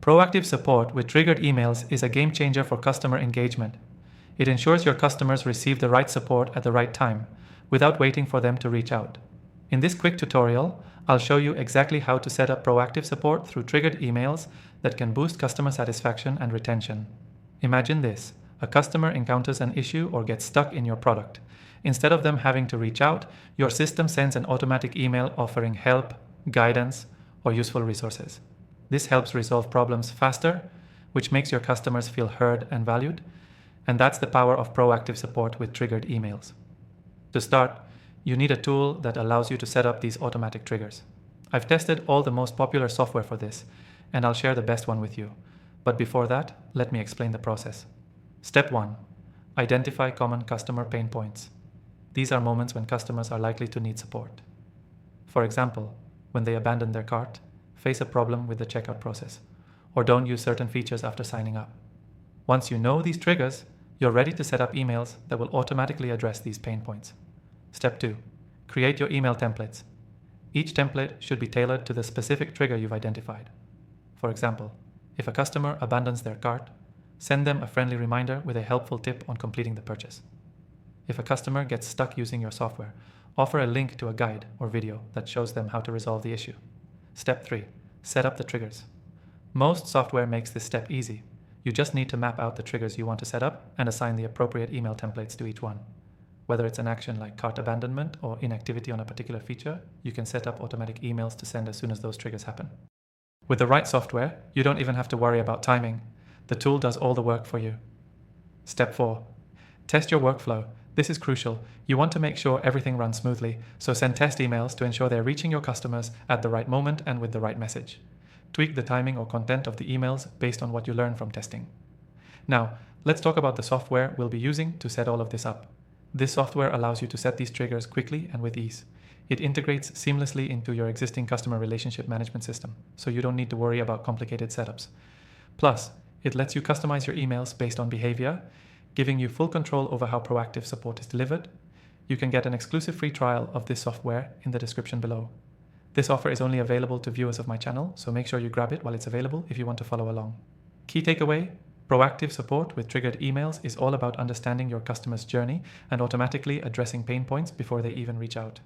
Proactive support with triggered emails is a game changer for customer engagement. It ensures your customers receive the right support at the right time, without waiting for them to reach out. In this quick tutorial, I'll show you exactly how to set up proactive support through triggered emails that can boost customer satisfaction and retention. Imagine this: a customer encounters an issue or gets stuck in your product. Instead of them having to reach out, your system sends an automatic email offering help, guidance, or useful resources. This helps resolve problems faster, which makes your customers feel heard and valued, and that's the power of proactive support with triggered emails. To start, you need a tool that allows you to set up these automatic triggers. I've tested all the most popular software for this, and I'll share the best one with you. But before that, let me explain the process. Step 1. Identify common customer pain points. These are moments when customers are likely to need support. For example, when they abandon their cart, face a problem with the checkout process, or don't use certain features after signing up. Once you know these triggers, you're ready to set up emails that will automatically address these pain points. Step 2. Create your email templates. Each template should be tailored to the specific trigger you've identified. For example, if a customer abandons their cart, send them a friendly reminder with a helpful tip on completing the purchase. If a customer gets stuck using your software, offer a link to a guide or video that shows them how to resolve the issue. Step 3. Set up the triggers. Most software makes this step easy. You just need to map out the triggers you want to set up and assign the appropriate email templates to each one. Whether it's an action like cart abandonment or inactivity on a particular feature, you can set up automatic emails to send as soon as those triggers happen. With the right software, you don't even have to worry about timing. The tool does all the work for you. Step 4. Test your workflow. This is crucial. You want to make sure everything runs smoothly, so send test emails to ensure they're reaching your customers at the right moment and with the right message. Tweak the timing or content of the emails based on what you learn from testing. Now, let's talk about the software we'll be using to set all of this up. This software allows you to set these triggers quickly and with ease. It integrates seamlessly into your existing customer relationship management system, so you don't need to worry about complicated setups. Plus, it lets you customize your emails based on behavior, giving you full control over how proactive support is delivered. You can get an exclusive free trial of this software in the description below. This offer is only available to viewers of my channel, so make sure you grab it while it's available if you want to follow along. Key takeaway: proactive support with triggered emails is all about understanding your customer's journey and automatically addressing pain points before they even reach out.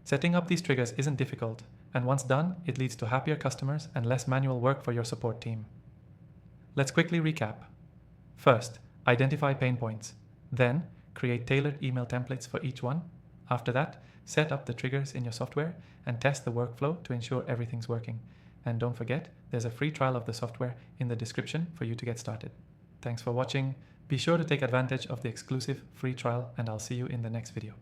Setting up these triggers isn't difficult, and once done, it leads to happier customers and less manual work for your support team. Let's quickly recap. First, identify pain points. Then, create tailored email templates for each one. After that, set up the triggers in your software and test the workflow to ensure everything's working. And don't forget, there's a free trial of the software in the description for you to get started. Thanks for watching. Be sure to take advantage of the exclusive free trial, and I'll see you in the next video.